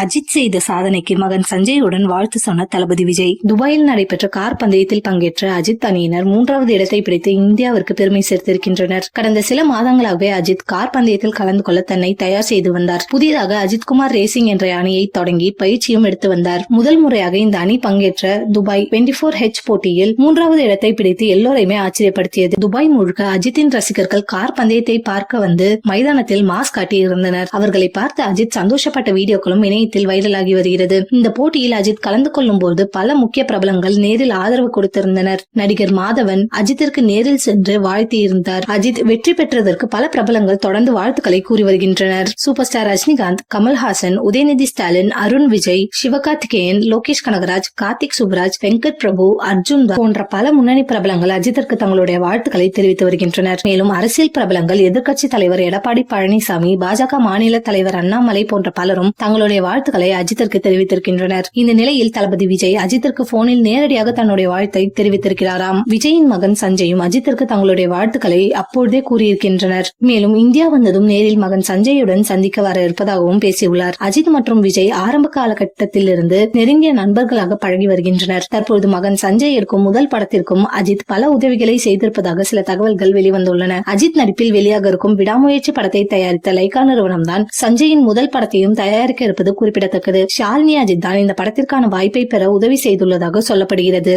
அஜித் செய்த சாதனைக்கு மகன் சஞ்சயுடன் வாழ்த்து சொன்ன தளபதி விஜய். துபாயில் நடைபெற்ற கார் பந்தயத்தில் பங்கேற்ற அஜித் அணியினர் 3வது இடத்தை பிடித்து இந்தியாவிற்கு பெருமை சேர்த்திருக்கின்றனர். கடந்த சில மாதங்களாகவே அஜித் கார் பந்தயத்தில் கலந்து கொள்ள தன்னை தயார் செய்து வந்தார். புதிதாக அஜித்குமார் ரேசிங் என்ற அணியை தொடங்கி பயிற்சியும் எடுத்து வந்தார். முதல் முறையாக இந்த அணி பங்கேற்ற துபாய் 24H போட்டியில் 3வது இடத்தை பிடித்து எல்லோரையுமே ஆச்சரியப்படுத்தியது. துபாய் முழுக்க அஜித்தின் ரசிகர்கள் கார் பந்தயத்தை பார்க்க வந்து மைதானத்தில் மாஸ் காட்டி இருந்தனர். அவர்களை பார்த்து அஜித் சந்தோஷப்பட்ட வீடியோக்களும் வைரலாகி வருகிறது. இந்த போட்டியில் அஜித் கலந்து கொள்ளும் போது பல முக்கிய பிரபலங்கள் நேரில் ஆதரவு கொடுத்திருந்தனர். நடிகர் மாதவன் அஜித்திற்கு நேரில் சென்று வாழ்த்தியிருந்தார். அஜித் வெற்றி பெற்றதற்கு பல பிரபலங்கள் தொடர்ந்து வாழ்த்துக்களை கூறி வருகின்றனர். சூப்பர் ஸ்டார் ரஜினிகாந்த், கமல்ஹாசன், உதயநிதி ஸ்டாலின், அருண் விஜய், சிவகார்த்திகேயன், லோகேஷ் கனகராஜ், கார்த்திக் சுப்ராஜ், வெங்கட் பிரபு, அர்ஜுன் போன்ற பல முன்னணி பிரபலங்கள் அஜித்திற்கு தங்களுடைய வாழ்த்துக்களை தெரிவித்து வருகின்றனர். மேலும் அரசியல் பிரபலங்கள், எதிர்க்கட்சி தலைவர் எடப்பாடி பழனிசாமி, பாஜக மாநில தலைவர் அண்ணாமலை போன்ற பலரும் தங்களுடைய வாழ்த்துக்களை அஜித்திற்கு தெரிவித்திருக்கின்றனர். இந்த நிலையில் தளபதி விஜய் அஜித்திற்கு போனில் நேரடியாக தன்னுடைய வாழ்த்தை தெரிவித்திருக்கிறாராம். விஜயின் மகன் சஞ்சயும் அஜித்திற்கு தங்களுடைய வாழ்த்துக்களை அப்பொழுதே கூறியிருக்கின்றனர். மேலும் இந்தியா வந்ததும் நேரில் மகன் சஞ்சயுடன் சந்திக்க வர இருப்பதாகவும் பேசியுள்ளார். அஜித் மற்றும் விஜய் ஆரம்ப காலகட்டத்தில் இருந்து நெருங்கிய நண்பர்களாக பழகி வருகின்றனர். தற்போது மகன் சஞ்சய் எடுக்கும் முதல் படத்திற்கும் அஜித் பல உதவிகளை செய்திருப்பதாக சில தகவல்கள் வெளிவந்துள்ளன. அஜித் நடிப்பில் வெளியாக இருக்கும் விடாமுயற்சி படத்தை தயாரித்த லைகா நிறுவனம் தான் சஞ்சயின் முதல் படத்தையும் தயாரிக்க இருப்பது குறிப்பிடத்தக்கது. ஷாலினி அஜித் தான் இந்த படத்திற்கான வாய்ப்பை பெற உதவி செய்துள்ளதாக சொல்லப்படுகிறது.